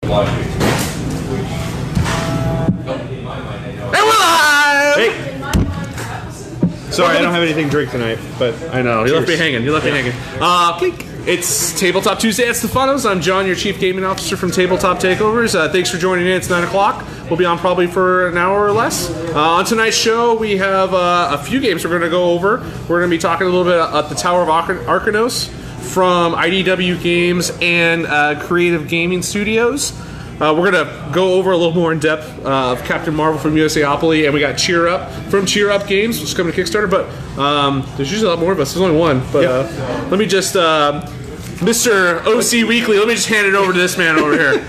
Hey! Sorry, I don't have anything to drink tonight, but I know. You left me hanging. You left me hanging. It's Tabletop Tuesday at Stefanos. I'm John, your Chief Gaming Officer from Tabletop Takeovers. Thanks for joining in. It's 9 o'clock. We'll be on probably for an hour or less. On tonight's show, we have a few games we're going to go over. We're going to be talking a little bit about the Tower of Arkhanos from IDW Games and Creative Gaming Studios. We're going to go over a little more in depth of Captain Marvel from Usaopoly, and we got Cheer Up from Cheer Up Games, which is coming to Kickstarter, but there's usually a lot more of us. There's only one, but let me just, Mr. OC Weekly, let me just hand it over to this man over here.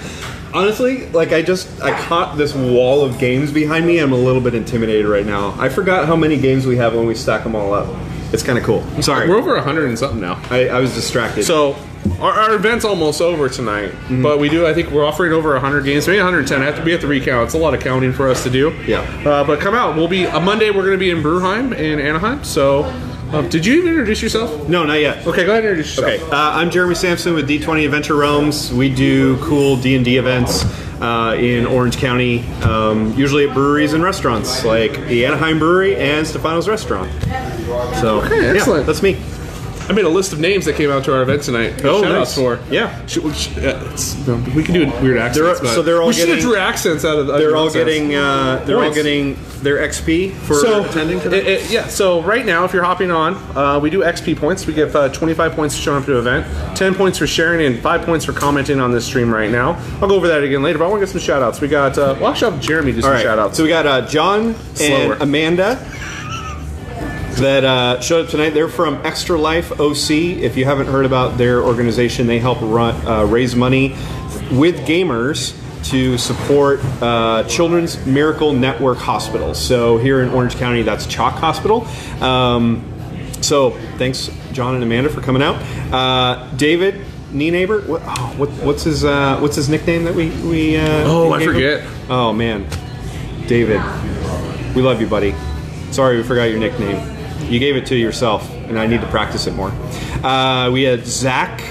honestly, like I caught this wall of games behind me. I'm a little bit intimidated right now. I forgot how many games we have when we stack them all up. It's kind of cool. Sorry. We're over 100 and something now. I was distracted. So, our event's almost over tonight, but I think we're offering over 100 games, maybe 110. We have to recount. It's a lot of counting for us to do. Yeah. But come out. On Monday, we're going to be in Bruheim in Anaheim. So, did you even introduce yourself? No, not yet. Okay, go ahead and introduce yourself. Okay, I'm Jeremy Samson with D20 Adventure Realms. We do cool D&D events in Orange County, usually at breweries and restaurants, like the Anaheim Brewery and Stefanos Restaurant. So, okay, excellent. Yeah, that's me. I made a list of names that came out to our event tonight. Oh, nice. for. Yeah. We can do weird accents. We should have drew accents out of They're all getting their XP for attending today? Yeah, so right now, if you're hopping on, we do XP points. We give 25 points for showing up to the event, 10 points for sharing, and 5 points for commenting on this stream right now. I'll go over that again later, but I want to get some shout-outs. We got, well, actually, I'll have Jeremy do some shout-outs. So we got John and Amanda that showed up tonight. They're from Extra Life OC. If you haven't heard about their organization, they help raise money with gamers to support Children's Miracle Network hospitals. So here in Orange County, that's Chalk Hospital. So thanks, John and Amanda, for coming out. David Neighbor, what's his nickname that we I forget. Oh man, David, we love you, buddy. Sorry we forgot your nickname. You gave it to yourself, and I need to practice it more. We had Zach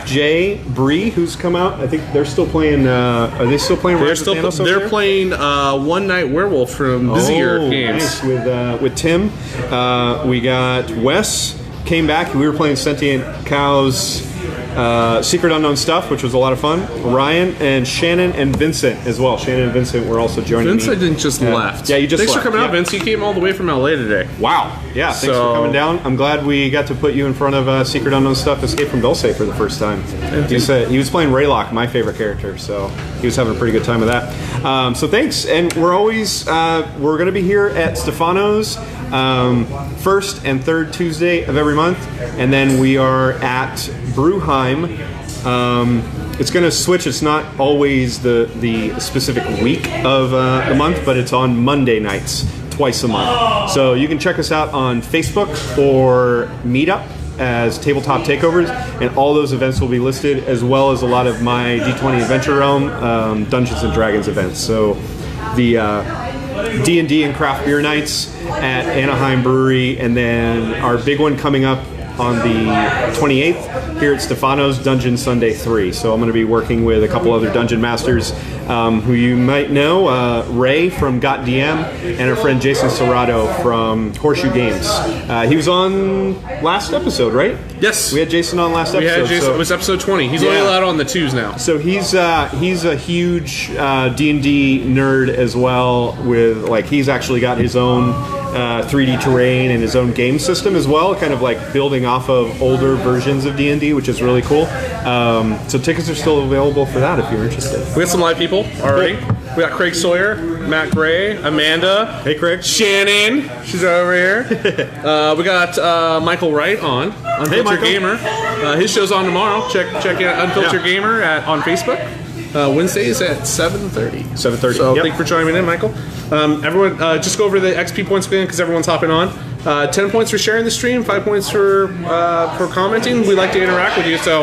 J. Bree, who's come out. I think they're still playing. Are they still playing? They're playing One Night Werewolf from Busier Games. Nice. With Tim. We got Wes came back. We were playing Sentient Cows. Secret Unknown Stuff, which was a lot of fun. Ryan and Shannon and Vincent as well. Shannon and Vincent were also joining Vincent didn't just left. Yeah, you just Thanks left. for coming out, Vince. You came all the way from LA today. Wow. Yeah, thanks for coming down. I'm glad we got to put you in front of Secret Unknown Stuff, Escape from Dulce for the first time. He was playing Raylock, my favorite character, so he was having a pretty good time with that. So thanks. And we're going to be here at Stefanos first and third Tuesday of every month, and then we are at Bruheim. It's going to switch. It's not always the specific week of the month, but it's on Monday nights, twice a month. So you can check us out on Facebook or Meetup as Tabletop Takeovers, and all those events will be listed, as well as a lot of my D20 Adventure Realm Dungeons and Dragons events. So the D&D and craft beer nights at Anaheim Brewery, and then our big one coming up on the 28th here at Stefanos, Dungeon Sunday 3. So I'm going to be working with a couple other Dungeon Masters who you might know, Ray from GotDM, and our friend Jason Serrato from Horseshoe Games. He was on last episode, right? Yes. We had Jason on last episode. We had Jason. It was episode 20. He's only allowed on the 2s now. So he's a huge D&D nerd as well. He's actually got his own 3D terrain and his own game system as well, kind of like building off of older versions of D&D, which is really cool. So tickets are still available for that if you're interested. We got some live people already. We got Craig Sawyer, Matt Gray, Amanda. Hey, Craig. Shannon. She's over here. We got Michael Wright on Unfiltered Gamer. His show's on tomorrow. Check out Unfiltered Gamer on Facebook. Wednesdays at 7:30. 7:30. So thank you for joining in, Michael. Everyone, just go over the XP points again because everyone's hopping on. 10 points for sharing the stream, 5 points for commenting. We like to interact with you, so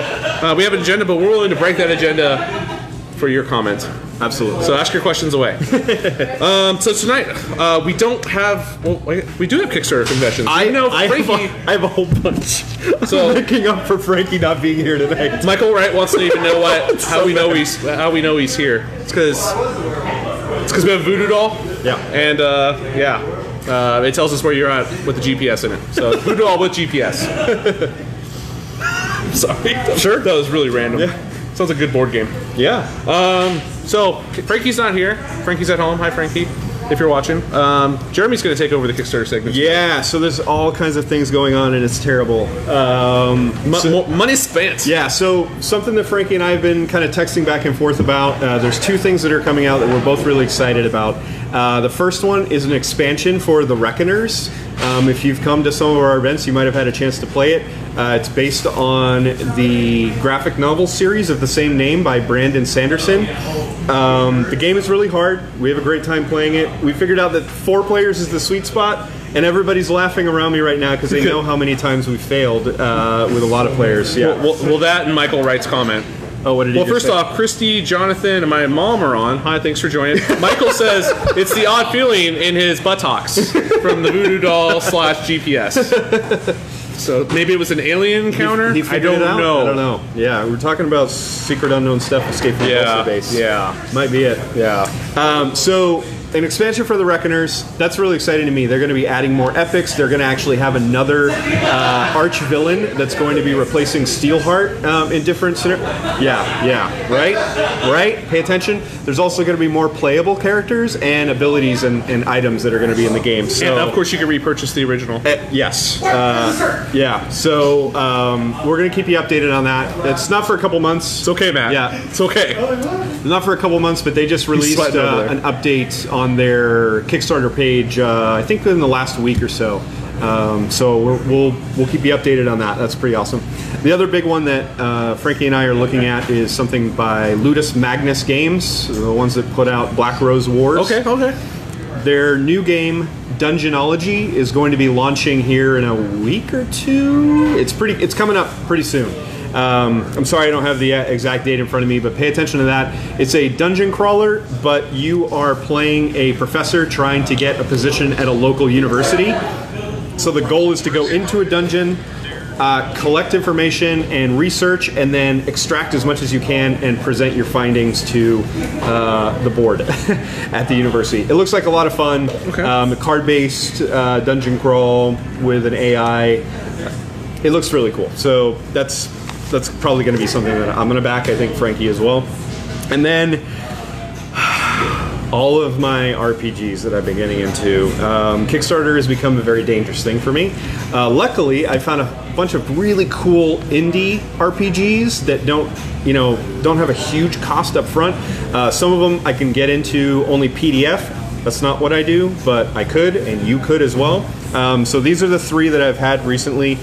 we have an agenda, but we're willing to break that agenda for your comment. Absolutely. So ask your questions away. So tonight, we don't have... Well, we do have Kickstarter confessions. I know Frankie... I have a whole bunch. So I'm making up for Frankie not being here tonight. Michael Wright wants to even know how we know he's here. It's because we have a voodoo doll. Yeah. And it tells us where you're at with the GPS in it. So voodoo doll with GPS. Sorry. Sure. That was really random. Yeah. Sounds like a good board game. Yeah. So Frankie's not here. Frankie's at home. Hi, Frankie. If you're watching, Jeremy's going to take over the Kickstarter segment. Yeah, so there's all kinds of things going on, and it's terrible. Money spent. Yeah, so something that Frankie and I have been kind of texting back and forth about. There's two things that are coming out that we're both really excited about. The first one is an expansion for the Reckoners. If you've come to some of our events, you might have had a chance to play it. It's based on the graphic novel series of the same name by Brandon Sanderson. The game is really hard. We have a great time playing it. We figured out that 4 players is the sweet spot, and everybody's laughing around me right now because they know how many times we failed with a lot of players. Yeah. Well, that and Michael Wright's comment. Oh, what did he Well, first say? off, Christy, Jonathan, and my mom are on. Hi, thanks for joining. Michael says it's the odd feeling in his buttocks from the voodoo doll / GPS. So maybe it was an alien encounter? I don't know. Yeah, we're talking about secret unknown stuff escape from the base. Yeah. Might be it. Yeah. So an expansion for the Reckoners, that's really exciting to me. They're going to be adding more epics. They're going to actually have another arch villain that's going to be replacing Steelheart in different scenarios. Yeah, right? Pay attention. There's also going to be more playable characters and abilities and items that are going to be in the game. So, and of course you can repurchase the original. Yes. Yeah, so we're going to keep you updated on that. It's not for a couple months. It's okay, Matt. Yeah. It's okay. Not for a couple months, but they just released an update on their Kickstarter page, I think in the last week or so. So we'll keep you updated on that. That's pretty awesome. The other big one that Frankie and I are looking at is something by Ludus Magnus Games, the ones that put out Black Rose Wars. Okay. Their new game, Dungeonology, is going to be launching here in a week or two. It's coming up pretty soon. I'm sorry I don't have the exact date in front of me, but pay attention to that. It's a dungeon crawler, but you are playing a professor trying to get a position at a local university. So the goal is to go into a dungeon, collect information and research, and then extract as much as you can and present your findings to the board at the university. It looks like a lot of fun. Okay. A card-based dungeon crawl with an AI. It looks really cool. So that's probably going to be something that I'm going to back. I think Frankie as well. And then all of my RPGs that I've been getting into. Kickstarter has become a very dangerous thing for me. Luckily, I found a bunch of really cool indie RPGs that don't have a huge cost up front. Some of them I can get into only PDF. That's not what I do, but I could, and you could as well. So these are the 3 that I've had recently.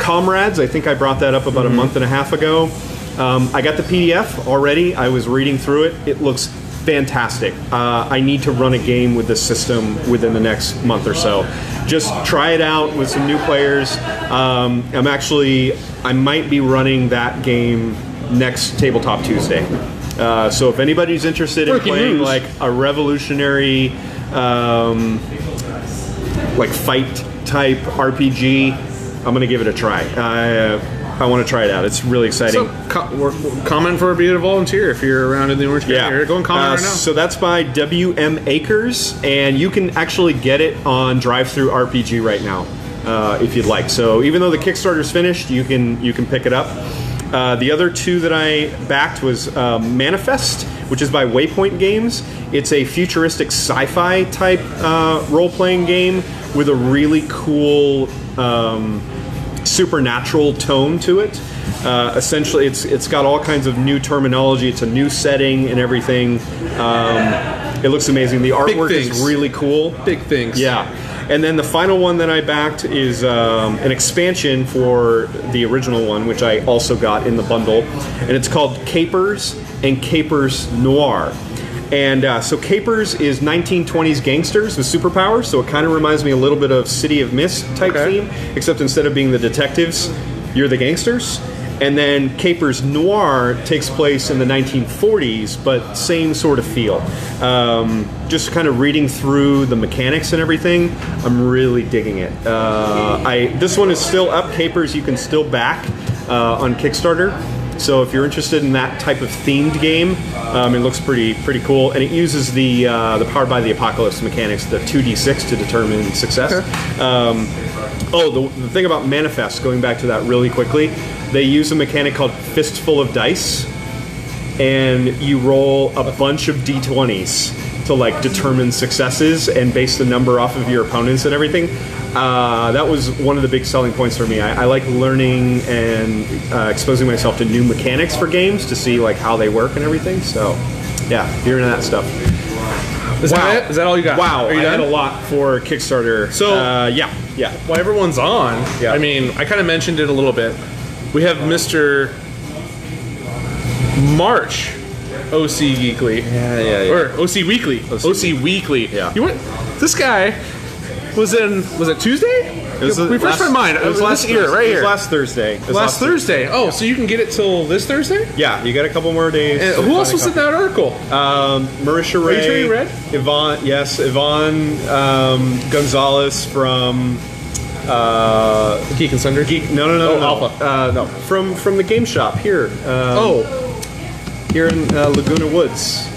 Comrades, I think I brought that up about a month and a half ago. I got the PDF already. I was reading through it. It looks fantastic. I need to run a game with this system within the next month or so. Just try it out with some new players. I might be running that game next Tabletop Tuesday. So if anybody's interested in playing like a revolutionary like fight type RPG, I'm gonna give it a try. I want to try it out. It's really exciting. So, comment for being a volunteer if you're around in the Orange County area. Go and comment right now. So that's by WM Acres, and you can actually get it on Drive-Thru RPG right now if you'd like. So even though the Kickstarter's finished, you can pick it up. The other 2 that I backed was Manifest, which is by Waypoint Games. It's a futuristic sci-fi type role-playing game with a really cool supernatural tone to it. Essentially, it's got all kinds of new terminology. It's a new setting and everything. It looks amazing. The artwork is really cool. Big things. Yeah. And then the final one that I backed is an expansion for the original one, which I also got in the bundle. And it's called Capers and Capers Noir. And so Capers is 1920s gangsters with superpowers, so it kind of reminds me a little bit of City of Mist type theme, except instead of being the detectives, you're the gangsters. And then Capers Noir takes place in the 1940s, but same sort of feel. Just kind of reading through the mechanics and everything, I'm really digging it. This one is still up. Capers you can still back on Kickstarter. So if you're interested in that type of themed game, it looks pretty cool, and it uses the Powered by the Apocalypse mechanics, the 2d6 to determine success. The thing about Manifest, going back to that really quickly, they use a mechanic called Fistful of Dice, and you roll a bunch of d20s to like determine successes and base the number off of your opponents and everything. That was one of the big selling points for me. I like learning and exposing myself to new mechanics for games to see like how they work and everything. So, yeah, you're into that stuff. Is that it? Is that all you got? Wow, Are you I done? had a lot for Kickstarter. So, yeah. While everyone's on, Yeah. I mean, I kind of mentioned it a little bit. We have Mr. March OC Weekly. Yeah. Or OC Weekly. OC Weekly. Yeah. This guy was it Tuesday? Refresh my mind. It was last year, right here. It was last Thursday. Last Thursday. Oh, so you can get it till this Thursday? Yeah, you got a couple more days. And who else was in that article? Marisha Ray. Are you read? Yvonne, yes. Yvonne Gonzalez from... Geek and Sundry? No. Alpha. No, from the game shop here. Here in Laguna Woods.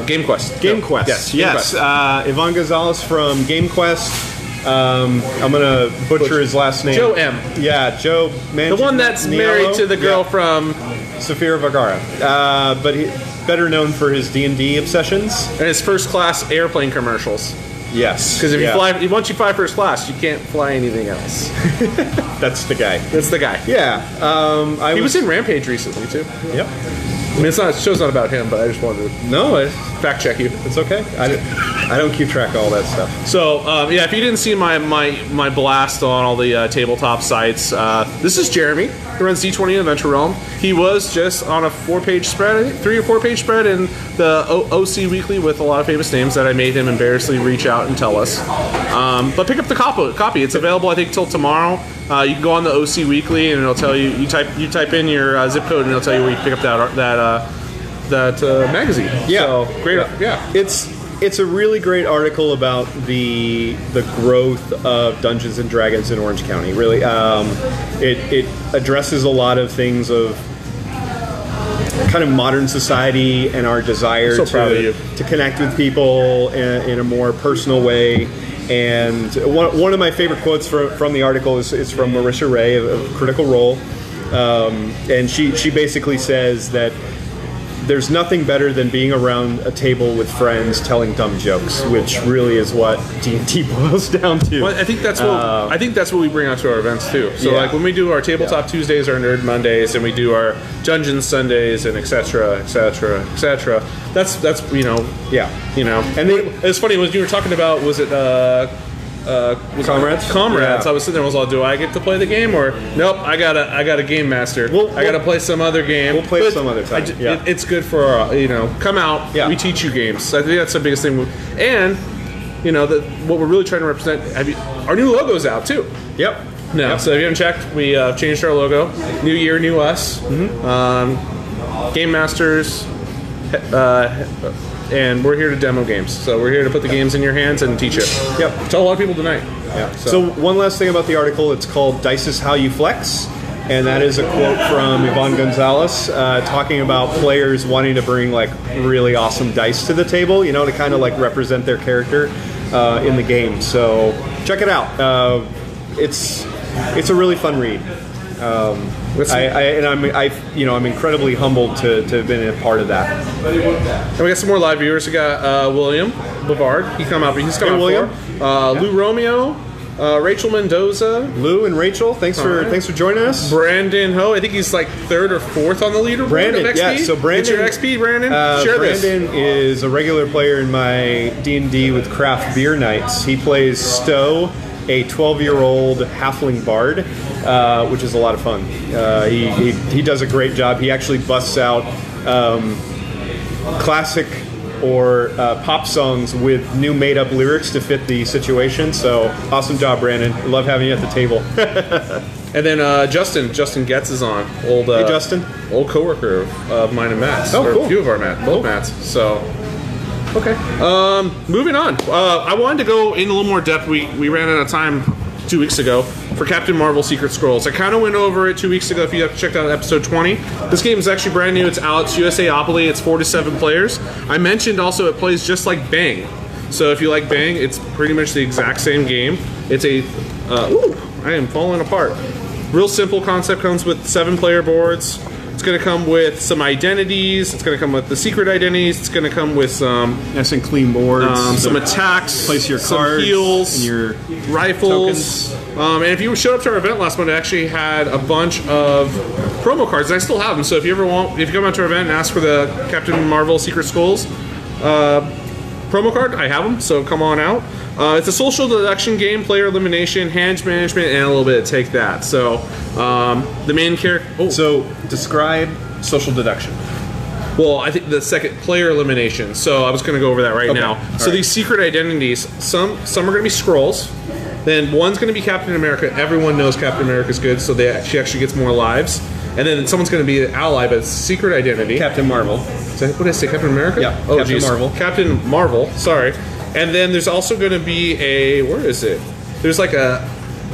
Game Quest. Game Quest. Yes. Yvonne Gonzalez from Game Quest. I'm gonna butcher his last name. Joe M. Yeah, Joe. The one that's married to the girl from Safira Vergara, but he better known for his D&D obsessions and his first class airplane commercials. Yes, Because if you fly, once you fly first class, you can't fly anything else. that's the guy. That's the guy. Yeah, He was in Rampage recently too. Yep. I mean, the show's not about him, but I just wanted to No, fact check you. it's okay. I don't keep track of all that stuff. So, if you didn't see my blast on all the tabletop sites, this is Jeremy. He runs D20 Adventure Realm. He was just on a 4-page spread, I think, 3 or 4-page spread in the OC Weekly with a lot of famous names that I made him embarrassingly reach out and tell us. But pick up the copy. It's available, I think, till tomorrow. You can go on the OC Weekly and it'll tell you. You type in your zip code and it'll tell you where you can pick up that magazine. Yeah. So great. Yeah. It's a really great article about the growth of Dungeons and Dragons in Orange County. Really, it addresses a lot of things of kind of modern society and our desire to connect with people in a more personal way. And one of my favorite quotes from the article is from Marisha Ray of Critical Role, and she basically says that there's nothing better than being around a table with friends telling dumb jokes, which really is what D&D boils down to. Well, I think that's what we bring out to our events too. So like when we do our Tabletop Tuesdays, our Nerd Mondays, and we do our Dungeons Sundays, and etc. That's And it's funny when you were talking about Comrades. I was sitting there and was all, do I get to play the game or nope? I got a game master. I got to play some other game. We'll play some other time. It's good for come out. Yeah. We teach you games. I think that's the biggest thing. And what we're really trying to represent. Our new logo's out too. Yep. No. Yep. So if you haven't checked, we changed our logo. New year, new us. Mm-hmm. Game masters. And we're here to demo games. So we're here to put the games in your hands and teach it. Yep. Tell a lot of people tonight. Yeah. So one last thing about the article, it's called Dice is How You Flex. And that is a quote from Yvonne Gonzalez talking about players wanting to bring like really awesome dice to the table, to kind of like represent their character in the game. So check it out. It's a really fun read. I'm incredibly humbled to have been a part of that. And we got some more live viewers. We got William Bavard. He's come out William. Lou Romeo, Rachel Mendoza. Lou and Rachel, thanks for joining us. Brandon Ho, I think he's like 3rd or 4th on the leaderboard. Brandon, of XP. yeah. So Brandon, get your XP, Brandon. Share Brandon is a regular player in my D&D with Craft Beer Nights. He plays Stowe, a 12-year-old halfling bard, which is a lot of fun. He does a great job. He actually busts out classic or pop songs with new made-up lyrics to fit the situation. So awesome job, Brandon. We love having you at the table. And then Justin Getz is on. Hey, Justin. Old coworker of mine and Matt's. Oh, cool. A few of our both Matt's. So, okay. Moving on. I wanted to go in a little more depth. We ran out of time 2 weeks ago for Captain Marvel Secret Skrulls. I kind of went over it 2 weeks ago if you have checked out episode 20. This game is actually brand new. It's out. It's Usaopoly. It's 4 to 7 players. I mentioned also it plays just like Bang. So if you like Bang, it's pretty much the exact same game. It's a... ooh, I am falling apart. Real simple concept. Comes with 7-player boards. It's going to come with some identities. It's going to come with the secret identities. It's going to come with some nice and clean boards. Some attacks. Place your some cards heals, and your rifles. And if you showed up to our event last Monday, I actually had a bunch of promo cards, and I still have them. So if you come out to our event and ask for the Captain Marvel Secret Skrulls promo card, I have them. So come on out. It's a social deduction game, player elimination, hand management, and a little bit of take that. So the main character. Oh. So describe social deduction. Well, I think the second player elimination. So I was going to go over that right now. So these secret identities, some are going to be Skrulls. Then one's going to be Captain America. Everyone knows Captain America's good, so she actually gets more lives. And then someone's going to be an ally, but it's a secret identity. Captain Marvel. What did I say? Captain America? Yeah. Oh, Captain Marvel. Captain Marvel. Sorry. And then there's also going to be where is it? There's like a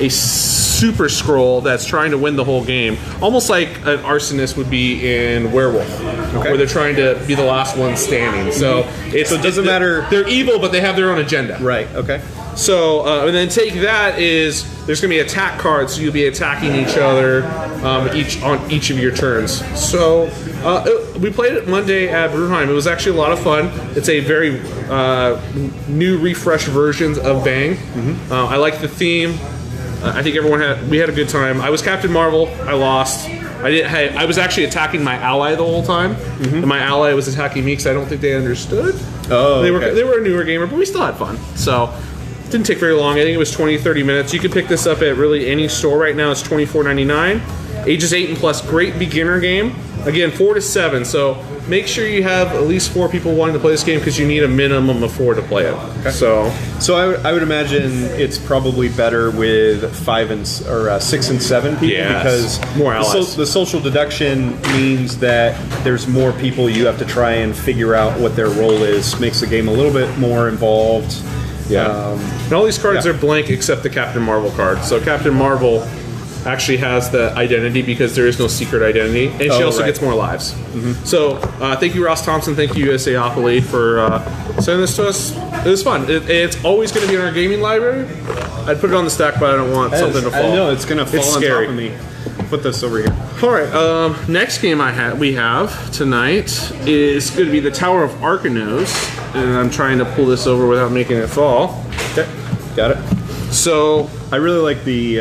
super Skrull that's trying to win the whole game, almost like an arsonist would be in Werewolf, where they're trying to be the last one standing. So it doesn't matter. They're evil, but they have their own agenda. Right. Okay. So and then take that is there's going to be attack cards, so you'll be attacking each other on each of your turns. So we played it Monday at Bruheim. It was actually a lot of fun. It's a very new, refreshed version of Bang. I like the theme. I think we had a good time. I was Captain Marvel. I lost. I was actually attacking my ally the whole time, and my ally was attacking me because I don't think they understood. Oh, they were a newer gamer, but we still had fun. So it didn't take very long. I think it was 20-30 minutes. You can pick this up at really any store right now. It's $24.99. Ages 8 and plus. Great beginner game. Again, 4 to 7. So make sure you have at least 4 people wanting to play this game because you need a minimum of 4 to play it. Okay. So I would imagine it's probably better with 6 and 7 people because more allies. The social deduction means that there's more people you have to try and figure out what their role is. Makes the game a little bit more involved. Yeah. And all these cards are blank except the Captain Marvel card. So Captain Marvel actually has the identity because there is no secret identity, and she also gets more lives. So thank you, Ross Thompson. Thank you, Usaopoly, for sending this to us. It was fun. It's always going to be in our gaming library. I'd put it on the stack, but I don't want something to fall. I know it's going to fall on top of me. Put this over here. All right. Next game we have tonight is going to be the Tower of Arkhanos, and I'm trying to pull this over without making it fall. Okay, got it. So I really like the.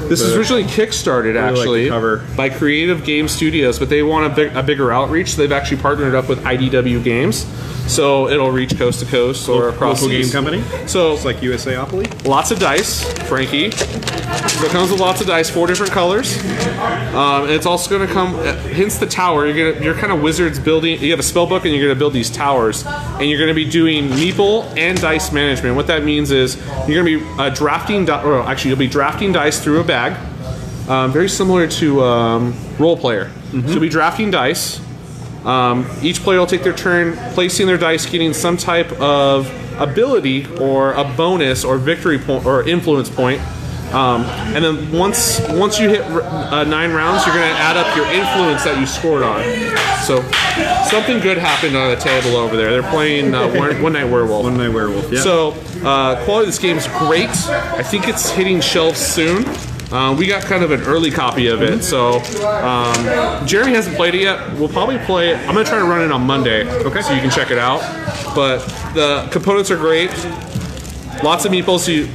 This is originally kickstarted actually cover by Creative Game Studios, but they want a bigger outreach. So they've actually partnered up with IDW Games, so it'll reach coast to coast or across local game company. So it's like Usaopoly. Lots of dice, Frankie. So it comes with lots of dice, 4 different colors. And it's also going to come. Hence the tower. You're kind of wizards building. You have a spell book, and you're going to build these towers, and you're going to be doing meeple and dice management. What that means is you're going to be drafting. You'll be drafting dice through a bag, very similar to Roll Player. So you'll be drafting dice. Each player will take their turn placing their dice, getting some type of ability or a bonus or victory point or influence point. And then once you hit 9 rounds, you're going to add up your influence that you scored on. So something good happened on the table over there. They're playing One Night Werewolf. One Night Werewolf, yeah. So quality of this game is great. I think it's hitting shelves soon. We got kind of an early copy of it, so Jeremy hasn't played it yet. We'll probably play it. I'm going to try to run it on Monday, so you can check it out. But the components are great. Lots of meeples. You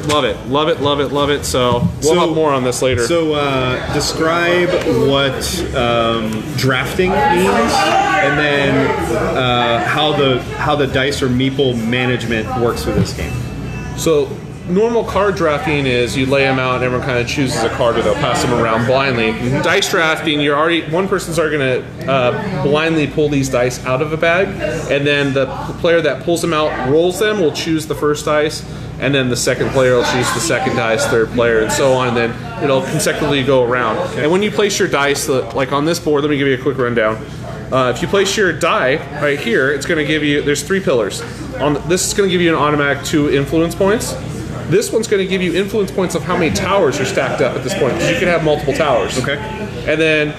love it, love it, love it, love it. So we'll have more on this later. So describe what drafting means, and then how the dice or meeple management works with this game. So normal card drafting is you lay them out and everyone kind of chooses a card or they'll pass them around blindly. Dice drafting, one person's already going to blindly pull these dice out of a bag, and then the player that pulls them out rolls them will choose the first dice, and then the second player will choose the second dice, third player, and so on, and then it'll consecutively go around. Okay. And when you place your dice, like on this board, let me give you a quick rundown. If you place your die right here, it's going to give you, there's 3 pillars. This is going to give you an automatic 2 influence points. This one's going to give you influence points of how many towers are stacked up at this point, because you can have multiple towers. Okay. And then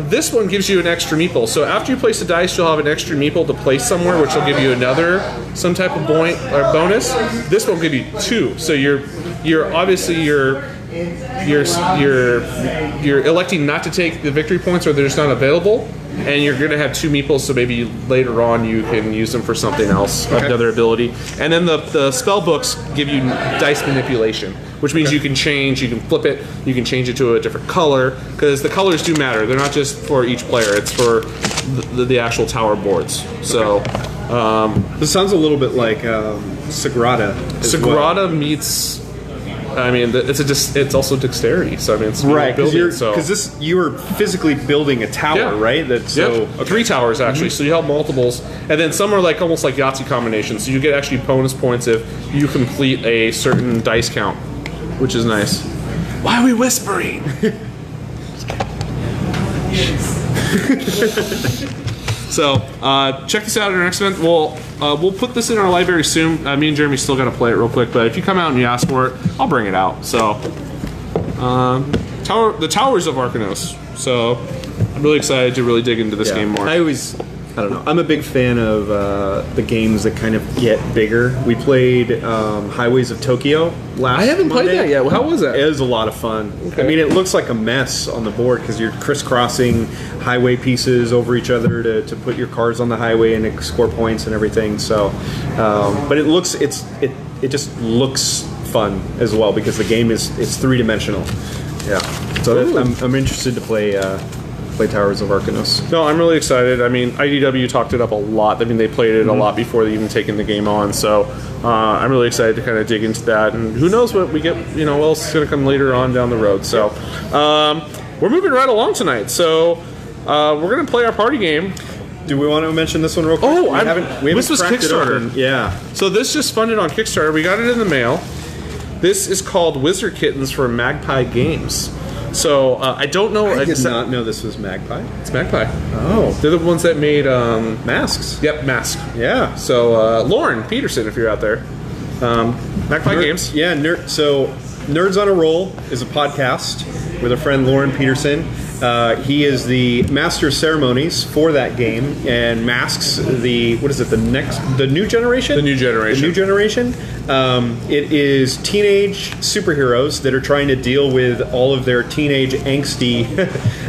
this one gives you an extra meeple. So after you place the dice, you'll have an extra meeple to place somewhere, which will give you some type of point or bonus. This one will give you 2. So you're obviously you're electing not to take the victory points, or they're just not available. And you're going to have 2 meeples, so maybe later on you can use them for something else, another ability. And then the spell books give you dice manipulation, which means you can change, you can flip it, you can change it to a different color, because the colors do matter. They're not just for each player, it's for the actual tower boards. So this sounds a little bit like Sagrada. Sagrada meets... I mean, it's also dexterity. So I mean, it's right, because you are physically building a tower, right? That's okay. 3 towers actually. So you have multiples, and then some are like almost like Yahtzee combinations. So you get actually bonus points if you complete a certain dice count, which is nice. Why are we whispering? So check this out at our next event. We'll put this in our library soon. Me and Jeremy still got to play it real quick, but if you come out and you ask for it, I'll bring it out. So the Towers of Arkhanos. So I'm really excited to really dig into this game more. I don't know. I'm a big fan of the games that kind of get bigger. We played Highways of Tokyo last I haven't Monday. played that yet. How was that? It was a lot of fun. Okay. I mean, it looks like a mess on the board because you're crisscrossing highway pieces over each other to put your cars on the highway and score points and everything. So, but it just looks fun as well because the game it's 3-dimensional. Yeah. So I'm interested to play Towers of Arkhanos. No, I'm really excited. I mean, IDW talked it up a lot. I mean, they played it a lot before they even taken the game on. So I'm really excited to kind of dig into that. And who knows what we get, what else is going to come later on down the road. So we're moving right along tonight. So we're going to play our party game. Do we want to mention this one real quick? This was Kickstarter. Yeah. So this just funded on Kickstarter. We got it in the mail. This is called Wizard Kittens for Magpie Games. So I don't know. I did not know this was Magpie. It's Magpie. Oh, they're the ones that made Masks. Yep, Mask. Yeah. So Lauren Peterson, if you're out there, Magpie Games. Yeah. So Nerds on a Roll is a podcast with a friend Lauren Peterson. He is the master of ceremonies for that game and masks the new generation. The new generation. The new generation. It is teenage superheroes that are trying to deal with all of their teenage angsty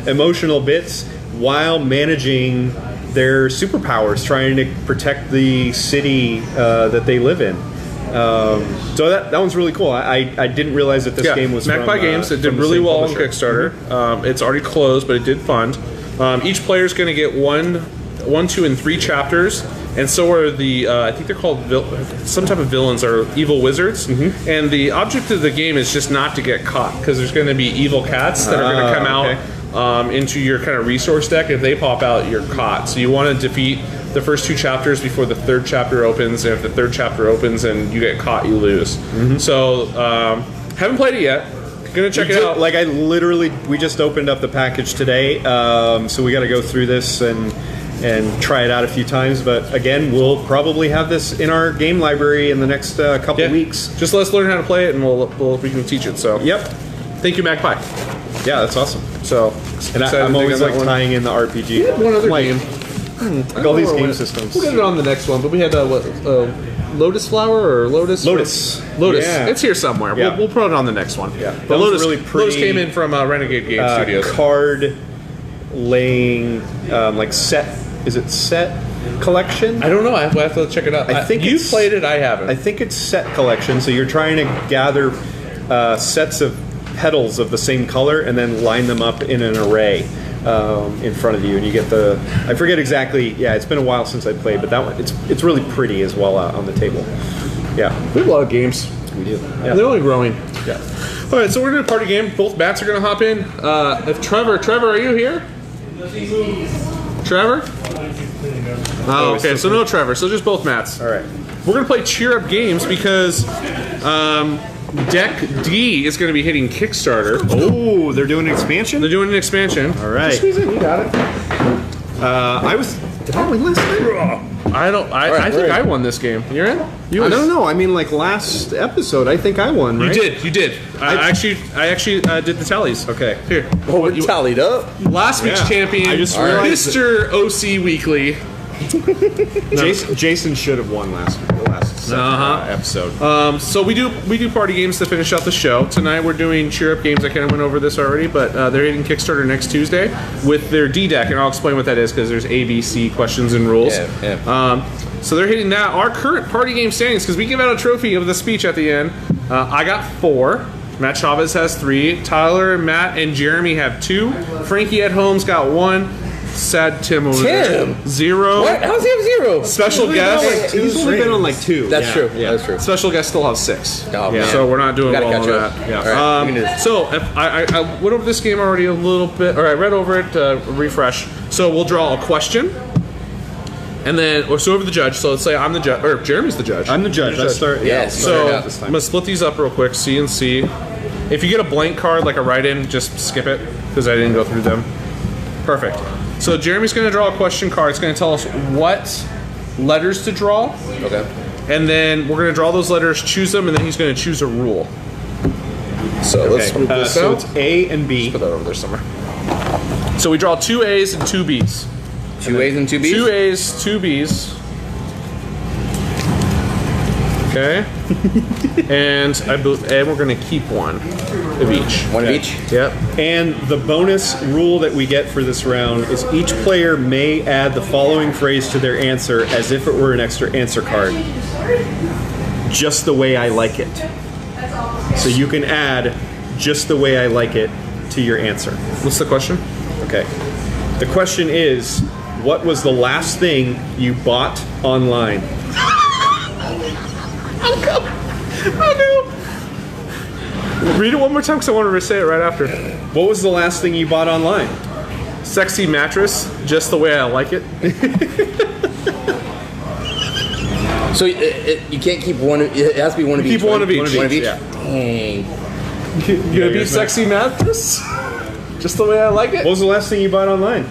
emotional bits while managing their superpowers, trying to protect the city that they live in. So that one's really cool. I didn't realize that this game was Magpie Games. It did really well on Kickstarter. It's already closed, but it did fund. Each player is going to get 1, 2, and 3 chapters. And so are the, I think they're called some type of villains or evil wizards. Mm-hmm. And the object of the game is just not to get caught, because there's going to be evil cats that are going to come out into your kind of resource deck. If they pop out, you're caught. So you want to defeat the first 2 chapters before the 3rd chapter opens. And if the 3rd chapter opens and you get caught, you lose. Mm-hmm. So haven't played it yet. Gonna check it out. We just opened up the package today. So we got to go through this and try it out a few times, but again, we'll probably have this in our game library in the next couple weeks. Just let us learn how to play it, and we can teach it. So, yep. Thank you, Magpie. Yeah, that's awesome. So, and I'm always tying in the RPG. We had one other game. All these game systems. We'll get it on the next one. But we had Lotus Flower or Lotus. Yeah. It's here somewhere. Yeah. We'll put it on the next one. Yeah, but Lotus really pretty. Lotus came in from Renegade Game Studios. Card laying set. Is it set collection? I don't know. I have to check it out. I think you've played it. I haven't. I think it's set collection. So you're trying to gather sets of petals of the same color and then line them up in an array in front of you, and you get the. I forget exactly. Yeah, it's been a while since I played, but that one it's really pretty as well on the table. Yeah, we have a lot of games. We do. Yeah. They're only growing. Yeah. All right, so we're doing a party game. Both bats are going to hop in. If Trevor, are you here? Trevor? Oh, okay. So no Trevor. So just both Mats. All right. We're going to play Cheer Up Games because Deck D is going to be hitting Kickstarter. Oh, they're doing an expansion? They're doing an expansion. All right. Just squeeze in. You got it. Did I win last time? I think I won this game. You're in? I don't know. I mean, like last episode, I think I won, right? You did. I actually did the tallies. Okay. Here. Oh, we're tallied up. Last week's champion, I just realized Mr. OC Weekly. Jason should have won last episode. So we do party games to finish out the show. Tonight we're doing Cheer Up Games. I kind of went over this already, but they're hitting Kickstarter next Tuesday with their D deck, and I'll explain what that is because there's A, B, C questions and rules. So they're hitting that. Our current party game standings, because we give out a trophy of the speech at the end. I got 4. Matt Chavez has 3. Tyler, Matt, and Jeremy have 2. Frankie at home's got 1. Sad Tim over there. 0. What? How's he have 0? Special guest. He's only been on like 2. That's true. Yeah, that's true. Special guest still has 6. Oh, man. So we're not doing Gotta well on catch up. that. Yeah. All right, we can do this. So if I went over this game already a little bit, or I read over it, refresh. So we'll draw a question, and then so over the judge. So let's say I'm the judge, or Jeremy's the judge. I'm the judge. Let's start. Yes. So this I'm gonna split these up real quick. C and C. If you get a blank card like a write-in, just skip it because I didn't go through them. Perfect. So Jeremy's going to draw a question card. It's going to tell us what letters to draw. Okay. And then we're going to draw those letters, choose them, and then he's going to choose a rule. So let's move this so out. it's A and B. Put that over there somewhere. So we draw 2 A's and 2 B's. 2 A's and 2 B's? 2 A's, 2 B's. Okay. and we're going to keep 1 of each. 1 of each? Yep. And the bonus rule that we get for this round is each player may add the following phrase to their answer as if it were an extra answer card. Just the way I like it. So you can add just the way I like it to your answer. What's the question? Okay. The question is, what was the last thing you bought online? I'll go. Read it one more time because I wanted to say it right after. What was the last thing you bought online? Sexy mattress, just the way I like it. So you can't keep one. It has to be one of each. Keep one of each. One of each. Yeah. Dang. You gonna be sexy mattress? Just the way I like it. What was the last thing you bought online?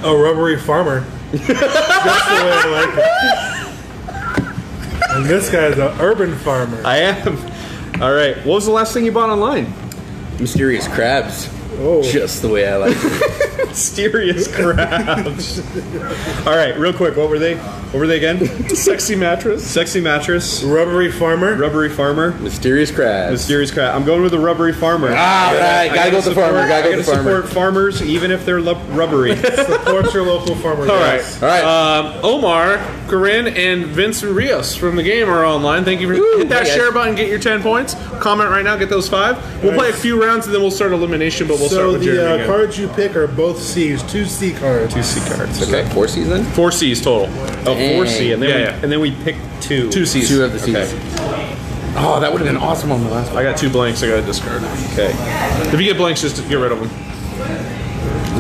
A rubbery farmer. That's the way I like it. And this guy's an urban farmer. I am. All right. What was the last thing you bought online? Mysterious crabs. Oh. Just the way I like it. Mysterious crabs. All right, real quick. What were they? What were they again? Sexy mattress. Sexy mattress. Rubbery farmer. Rubbery farmer. Mysterious crabs. Mysterious crab. I'm going with the rubbery farmer. All right, gotta go with the farmer. Gotta go with the farmer. Support farmers, even if they're rubbery. Support your local farmer. All right. All right. Omar, Corinne, and Vincent Rios from the game are online. Thank you for hit that share button. Get your 10 points. Comment right now. Get those 5. We'll play a few rounds and then we'll start elimination. But we'll start So with Jeremy the again. cards you pick are both C's. 2 C cards. 2 C cards. Okay, 4 C's then? 4 C's total. Oh, 4 C, and then Yeah. and then we pick 2. 2 C's. 2 of the C's. Okay. Oh, that would have been awesome on the last one. I got 2 blanks. I got to discard. Okay. If you get blanks, just get rid of them.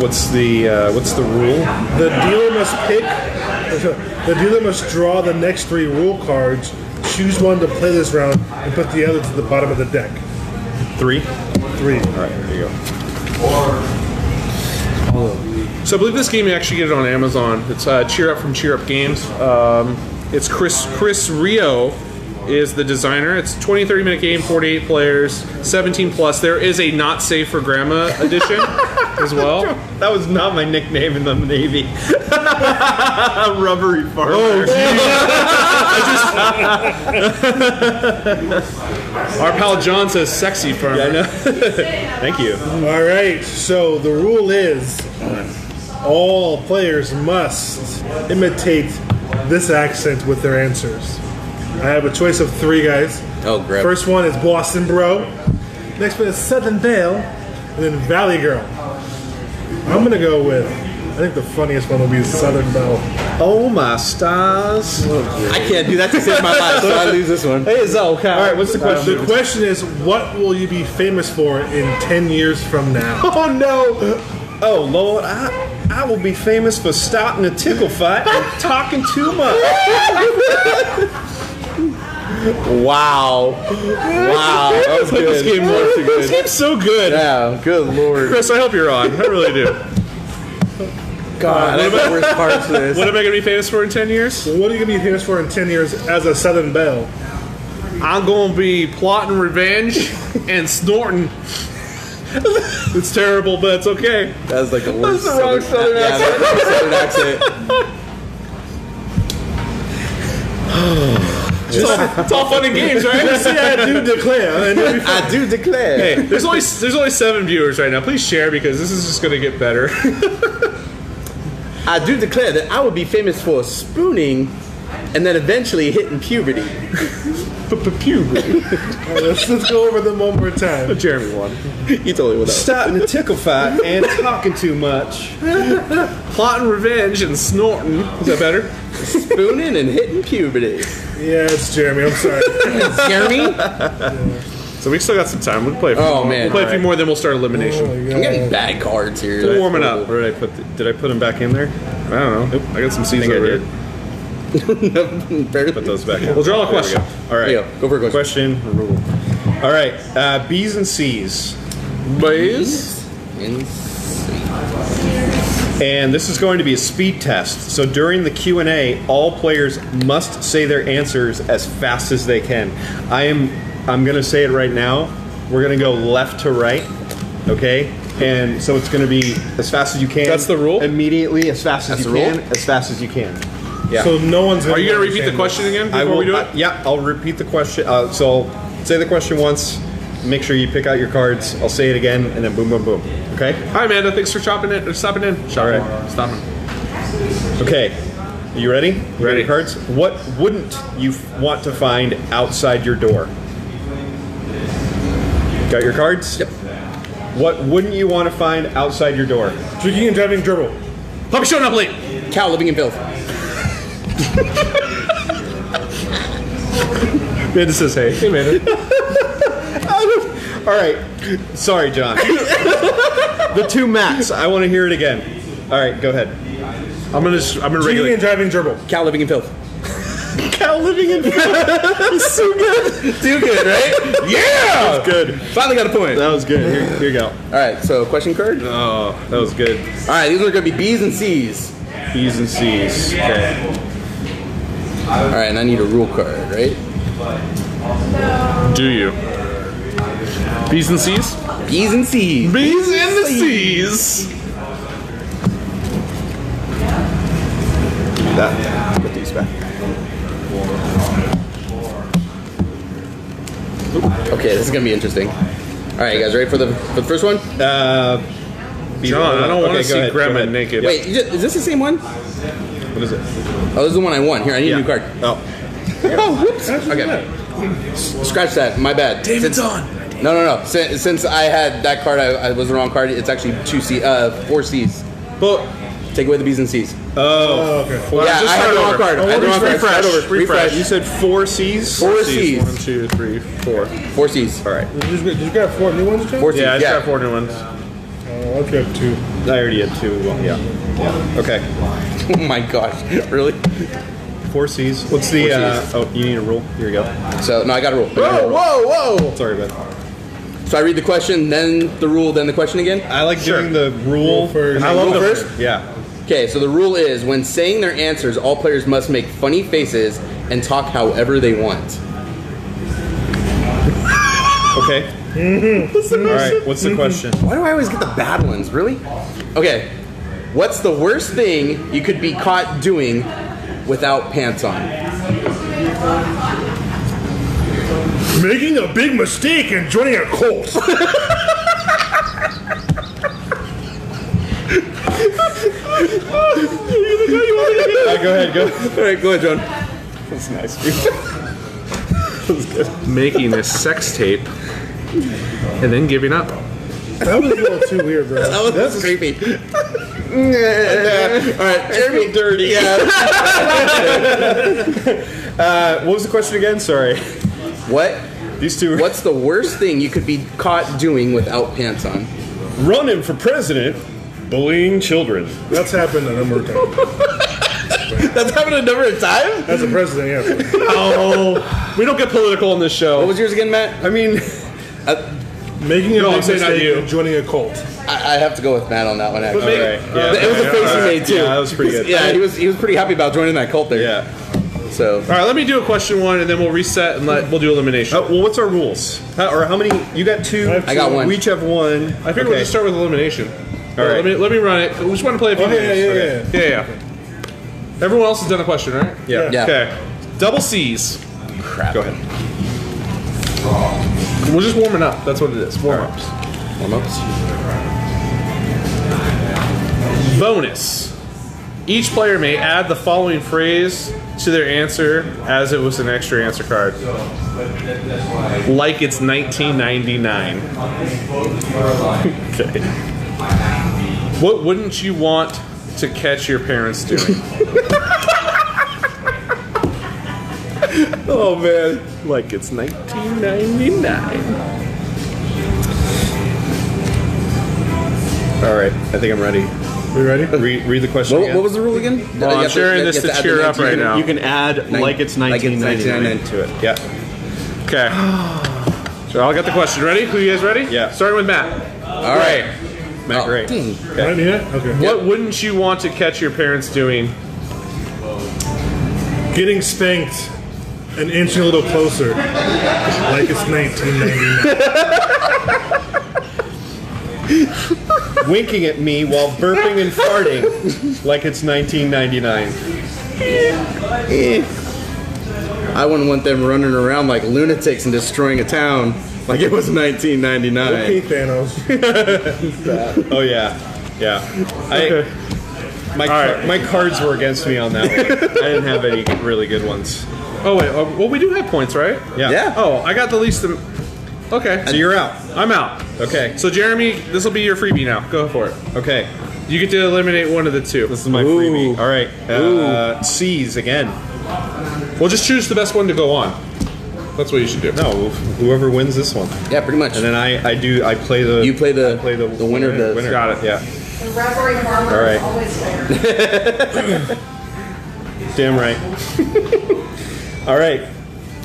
What's the rule? The dealer must pick. The dealer must draw the next 3 rule cards. Choose one to play this round, and put the other to the bottom of the deck. 3. 3. All right, there you go. So I believe this game you actually get it on Amazon. It's Cheer Up from Cheer Up Games. It's Chris Rio is the designer. It's a 20-30 minute game, 48 players, 17 plus. There is a not safe for grandma edition as well. That was not my nickname in the Navy. Rubbery farmer. Oh, Our pal John says sexy farmer. Yeah, I know. Thank you. All right. So the rule is, all players must imitate this accent with their answers. I have a choice of 3 guys. Oh, great. First one is Boston Bro. Next one is Southern Belle. And then Valley Girl. I'm going to go with, I think the funniest one will be Southern Belle. Oh my stars. I can't do that to save my life, so I lose this one. Hey, Zo, okay. All right, what's the question? The question is, what will you be famous for in 10 years from now? Oh no! Oh Lord, I will be famous for starting a tickle fight and talking too much. Wow. Wow. That was good. This game works too This good. game's so good. Yeah, good lord. Chris, I hope you're on. I really do. God, that's the worst parts of this. What am I going to be famous for in 10 years? What are you going to be famous for in 10 years as a Southern Belle? I'm going to be plotting revenge and snorting. It's terrible, but it's okay. That's like the worst. That's the wrong Southern yeah, accent. that's the Southern accent. It's all fun and games, right? Just say I do declare. And you'll be fine. I do declare. Hey, there's only 7 viewers right now. Please share because this is just going to get better. I do declare that I will be famous for spooning and then eventually hitting puberty. Puberty. Let's go over them one more time. Jeremy won. You totally would. Starting a tickle fight and talking too much. Plotting revenge and snorting. Is that better? Spooning and hitting puberty. Yeah, it's Jeremy. I'm sorry. Jeremy? So we still got some time. We'll play a few more. man. We'll play a few more, then we'll start elimination. Oh my I'm God. getting bad cards here. We're warming up. Where did I put? Did I put them back in there? I don't know. I got some seeds I over did. here. Put Those back in. We'll draw a There we question. go. All right. There you go for a question. Rule. All right. B's and C's. Boys. And this is going to be a speed test. So during the Q&A, all players must say their answers as fast as they can. I'm going to say it right now. We're going to go left to right. Okay? And so it's going to be as fast as you can. That's the rule? Immediately, as fast as That's you the can. rule? As fast as you can. Yeah. So no one's. Are you going to repeat the question again I before will. we do it? Yeah, I'll repeat the question. So I'll say the question once. Make sure you pick out your cards. I'll say it again, and then boom, boom, boom. Okay? Hi, Amanda. Thanks for stopping in. Stopping in. All right. Stopping. Okay. You ready? You got Ready. your cards? What wouldn't you want to find outside your door? Got your cards? Yep. What wouldn't you want to find outside your door? Drinking and driving gerbil. Puppy showing up late. Cow living in filth. Amanda says, hey. Hey, man. All right. Sorry, John. The two Matts. I want to hear it again. All right, go ahead. I'm gonna Drinking regulate. and driving gerbil. Cow living in filth. Cow living in It's so good. Too good, right? Yeah. That was good. Finally got a point. That was good. Here you go. All right, so question card. Oh, that was good. All right, these are going to be B's and C's. B's and C's. Okay. All right, and I need a rule card, right? Do you? B's and C's? B's and C's. B's and the C's. That. Put these back. Okay, this is going to be interesting. All right, you guys ready for the first one? John, I don't want to go see ahead, go Grandma ahead. naked. Wait, is this the same one? What is it? Oh, this is the one I won. Here, I need a new card. Oh. Oh, whoops. Okay. Scratch that. My bad. David's on. No. Since I had that card, I was the wrong card. It's actually 4 C's. But Take away the B's and C's. Oh, okay. Yeah, I had the wrong card. I had the wrong card. refresh. Start over. Refresh. You said 4 C's? 4 C's. 1, 2, 3, 4. 4 C's. All right. Did you got 4 new ones, John? 4 C's. Yeah, I just Yeah. got 4 new ones. Oh, okay, 2. I already had 2. Well, yeah. Okay. Oh my gosh. Really? 4 C's. What's the, 4 C's. oh, you need a rule? Here you go. So, no, I got a rule. Whoa! Sorry, man. So I read the question, then the rule, then the question again? I like doing the rule first. I Rule love first? Yeah. Okay, so the rule is when saying their answers, all players must make funny faces and talk however they want. Okay. All right. What's the question? Why do I always get the bad ones? Really? Okay. What's the worst thing you could be caught doing without pants on? Making a big mistake and joining a cult. Go ahead. Go. All right, go ahead, John. That's nice. Making a sex tape and then giving up. That was a little too weird, bro. That was creepy. All right, Jeremy. dirty. Yeah. What was the question again? Sorry. What's the worst thing you could be caught doing without pants on? Running for president, bullying children. That's happened a number of times. That's happened a number of times? As a president, yeah. Oh, we don't get political in this show. What was yours again, Matt? I mean, Making a No, big I'm saying not mistake you. and joining a cult. I have to go with Matt on that one, actually. alright, yeah. It was the face he made, too. Yeah, that was pretty good. Yeah, he was pretty happy about joining that cult there. Yeah. So, All right, let me do a question one, and then we'll reset and we'll do elimination. Well, what's our rules? How many? You got two. I got one. We each have one. I figured we'll just start with elimination. All right. Let me run it. We just want to play a few games. Yeah. Everyone else has done a question, right? Yeah. yeah. Okay. Double C's. Crap. Go ahead. We're just warming up. That's what it is. Warm-ups. Warm-ups. Bonus. Each player may add the following phrase to their answer as it was an extra answer card. Like it's 1999. Okay. What wouldn't you want to catch your parents doing? Oh man, like it's 1999. All right, I think I'm ready. We ready? Read the question again. What was the rule again? Well, I'm sharing this to cheer up right now. You can add like it's 1999 to it. Yeah. Okay. So I'll get the question. Ready? Who you guys ready? Yeah. Starting with Matt. All right. Matt, great. Dang. Ready yet? Okay. What wouldn't you want to catch your parents doing? Getting spanked and inching a little closer. Like it's 1999. Winking at me while burping and farting like it's 1999. I wouldn't want them running around like lunatics and destroying a town like it was 1999. Okay, Thanos. Oh yeah, yeah. My cards were against me on that one. I didn't have any really good ones. Oh wait. Well, we do have points, right? Yeah. Yeah. Oh, I got the least. Okay. So you're out. I'm out. Okay. So Jeremy, this will be your freebie now. Go for it. Okay. You get to eliminate one of the two. This is my freebie. All right. C's again. We'll just choose the best one to go on. That's what you should do. No, whoever wins this one, Yeah, pretty much. and then I play the You play the winner of the winner. Got it. Yeah. The Raspberry Farmer All right. is always fair. Damn right. All right.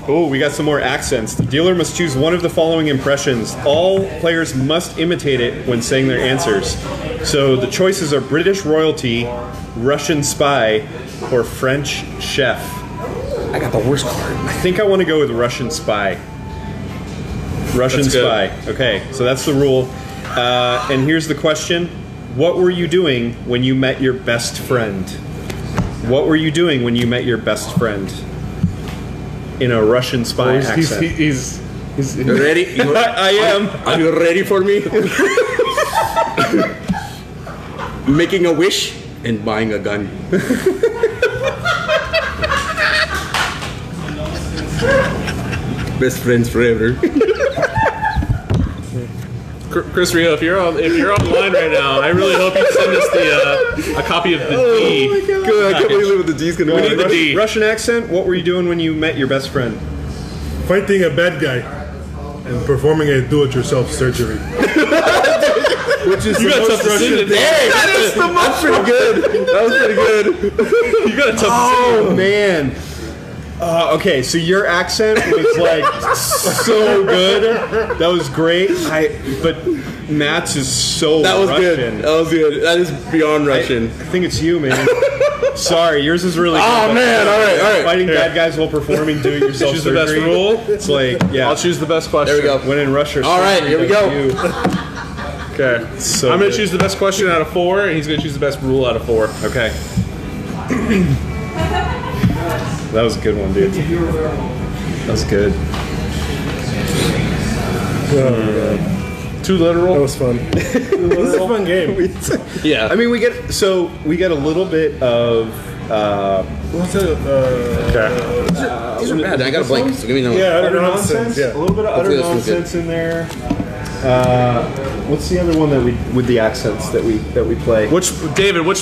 Oh, we got some more accents. The dealer must choose one of the following impressions. All players must imitate it when saying their answers. So the choices are British royalty, Russian spy, or French chef. I got the worst card. I think I want to go with Russian spy. Russian That's good. spy. Okay, so that's the rule. And here's the question. What were you doing when you met your best friend? What were you doing when you met your best friend? In a Russian spy accent. He's You ready? I am. Are you ready for me? Making a wish and buying a gun. Best friends forever. Chris Rio. If you're online right now, I really hope you send us a copy of the D. Good. I can't believe what the D's gonna We be. need the D. Russian accent. What were you doing when you met your best friend? Fighting a bad guy and performing a do-it-yourself surgery. Which is You the got most tough decision. Russian Hey, thing. That's pretty good. That was pretty good. You got a tough Oh man. Okay, so your accent was like so good. That was great. But Matt's is so That was Russian. good. That was good. That is beyond I Russian. think it's you, man. Sorry, yours is really good. Oh, but man, all right. Fighting bad guys while performing do-it-yourself Choose the best surgery. rule. It's like, yeah. I'll choose the best question. There we go. When in Russia. All right, here we go. you. Okay. So I'm going to good. choose the best question out of 4, and he's going to choose the best rule out of 4. Okay. That was a good one, dude. That was good. Too literal. That was fun. This is a fun game. Yeah. I mean, we get a little bit of. What's it? Okay. These are bad. I got a blank, so give me another one. Yeah, utter Utter nonsense. nonsense. Yeah. A little bit of utter Hopefully this one's good. nonsense in there. What's the other one that we with the accents that we play? Which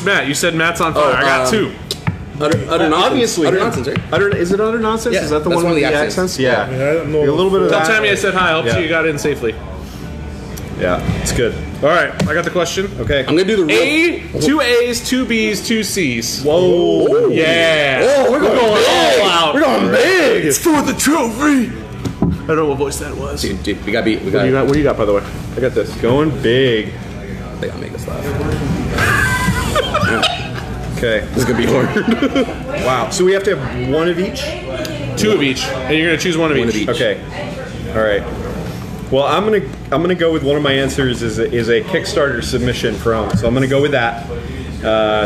Matt? You said Matt's on fire. I got two. Utter nonsense. Obviously, Utter nonsense, right? Is it utter nonsense? Yeah, is that the that's one with the accents. accents? Yeah. Yeah, I don't know. A little bit of Tell that. Tammy I said hi. I hope you got in safely. Yeah, it's good. All right, I got the question. Okay. I'm gonna do the real. 2 A's, 2 B's, 2 C's. Whoa. Yeah. Oh, we're going big. all out. We're going big. It's for the trophy. I don't know what voice that was. Dude, we got beat. We got. What do you got, by the way? I got this. Going big. They gotta make us laugh. Okay. This is gonna be hard. Wow. So we have to have one of each? 2 of each, and you're gonna choose one of each. Okay. All right. Well, I'm gonna go with one of my answers is a Kickstarter submission from. So I'm gonna go with that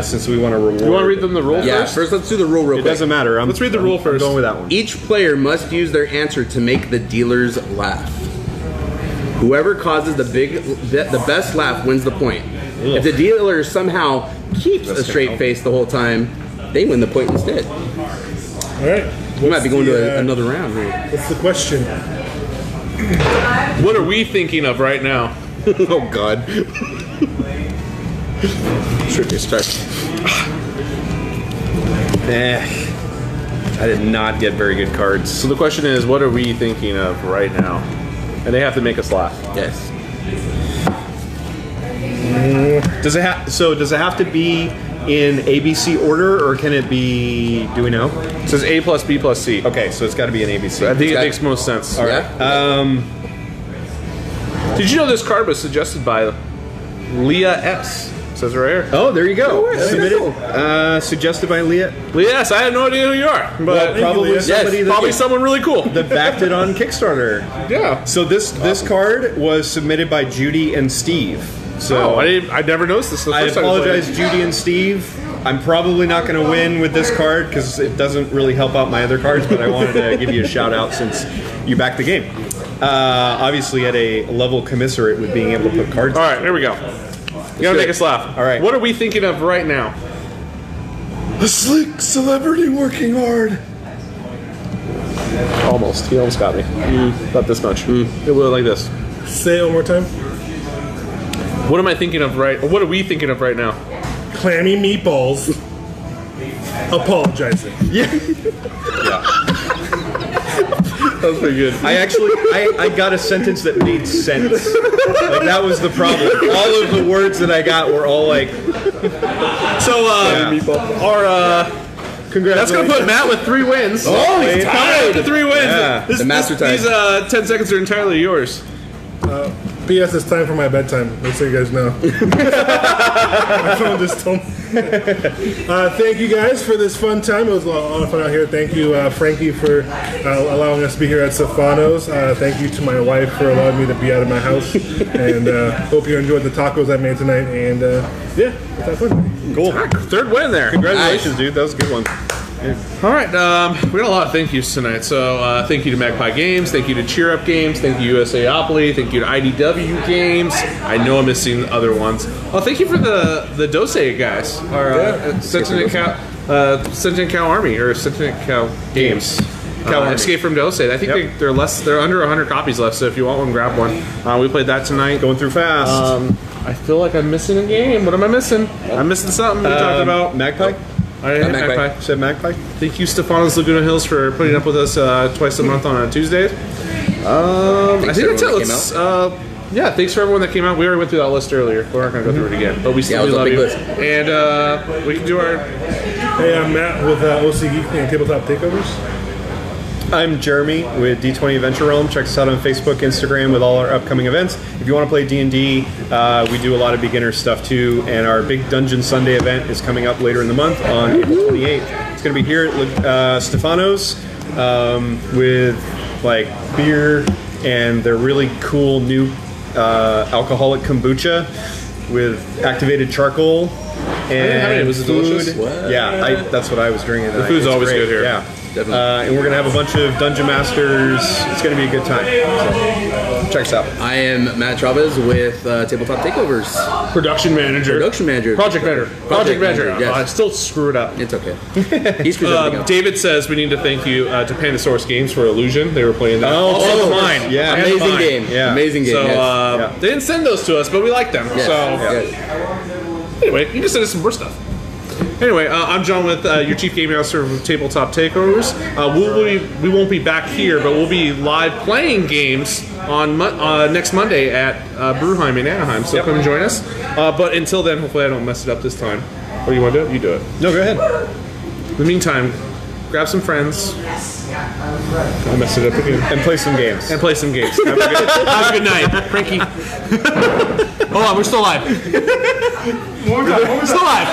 since we want to reward. You want to read them the rule Yeah. first? First, let's do the rule real It quick. doesn't matter. Let's read the rule I'm first. going with that one. Each player must use their answer to make the dealers laugh. Whoever causes the best laugh wins the point. If the dealer somehow keeps a straight face the whole time, they win the point instead. All right. We might be going to another round here. What's the question? What are we thinking of right now? Oh God. Tricky start. I did not get very good cards. So the question is, what are we thinking of right now? And they have to make us laugh. Yes. Does it have to be in ABC order, or can it be? Do we know? It says A plus B plus C. Okay, so it's got to be an ABC. I think it got- makes most sense. All right. Did you know this card was suggested by Leah S? Says right here. Oh, there you go. there you Submitted, suggested by Leah. Leah S, I have no idea who you are, but Probably Leah. somebody probably that, someone really cool. that backed it on Kickstarter. Yeah. So this card was submitted by Judy and Steve. So Oh, I never noticed this. The I first time apologize, played. Judy and Steve. I'm probably not going to win with this card because it doesn't really help out my other cards, but I wanted to give you a shout out since you backed the game. Obviously at a level commensurate with being able to put cards. All right, here we go. You gotta make us laugh. All right. What are we thinking of right now? A sleek celebrity working hard. Almost. He almost got me. Not this much. It will like this. Say it one more time. What am I thinking of right? What are we thinking of right now? Clammy meatballs. Apologizing. That was pretty good. I actually, I got a sentence that made sense. Like, that was the problem. All of the words that I got were all like, So, our congratulations. that's gonna put Matt with 3 wins. Oh, he's tied to 3 wins. Yeah. The master tie. These 10 seconds are entirely yours. P.S. It's time for my bedtime. Just so you guys know. My phone just told me. Thank you guys for this fun time. It was a lot of fun out here. Thank you, Frankie, for allowing us to be here at Safanos. Thank you to my wife for allowing me to be out of my house. And hope you enjoyed the tacos I made tonight. And yeah, it's fun. Cool. 3rd win there. Congratulations, dude. That was a good one. All right, we got a lot of thank yous tonight. So thank you to Magpie Games, thank you to Cheer Up Games, thank you to Usaopoly, thank you to IDW Games. I know I'm missing other ones. Oh, thank you for the Dose guys, our Sentient Cow Army or Sentient Cow Games. Escape from Dose. I think they're under 100 copies left. So if you want one, grab one. We played that tonight. Going through fast. I feel like I'm missing a game. What am I missing? I'm missing something. We talked about Magpie? Magpie. Said Magpie? Thank you, Stefanos Laguna Hills, for putting up with us twice a month on Tuesdays. I think that's it. Let's, yeah, thanks for everyone that came out. We already went through that list earlier. We're not going to go through it again, but we still it was a love big you. list. And we can do our. Hey, I'm Matt with OC Geek and Tabletop Takeovers. I'm Jeremy with D20 Adventure Realm. Check us out on Facebook, Instagram with all our upcoming events. If you want to play D&D, we do a lot of beginner stuff too. And our big Dungeon Sunday event is coming up later in the month on April 28th. It's going to be here at Stefanos with like beer and their really cool new alcoholic kombucha with activated charcoal and have any. Was it food. delicious? What? Yeah, that's what I was drinking. The food's always good here. Yeah. Definitely. And we're going to have a bunch of Dungeon Masters. It's going to be a good time. So, check us out. I am Matt Chavez with Tabletop Takeovers. Production manager. Project manager. Project manager. Yes. I still screw it up. It's okay. He screws everything up. David says we need to thank you to Pandasaurus Games for Illusion. They were playing that. Oh, mine. Yeah. Amazing game. Yeah. Amazing game. So Yes. they didn't send those to us, but we like them. Yes. So Yes. anyway, you can send us some more stuff. Anyway, I'm John with your Chief Gaming Officer of Tabletop Takeovers. We won't be back here, but we'll be live playing games on next Monday at Brewheim in Anaheim. So come and join us. But until then, hopefully I don't mess it up this time. What do you want to do? You do it. No, go ahead. In the meantime, grab some friends. I messed it up again. And play some games. And play some games. Have a good night. Frankie. Hold on, we're still live. One more time. Still live.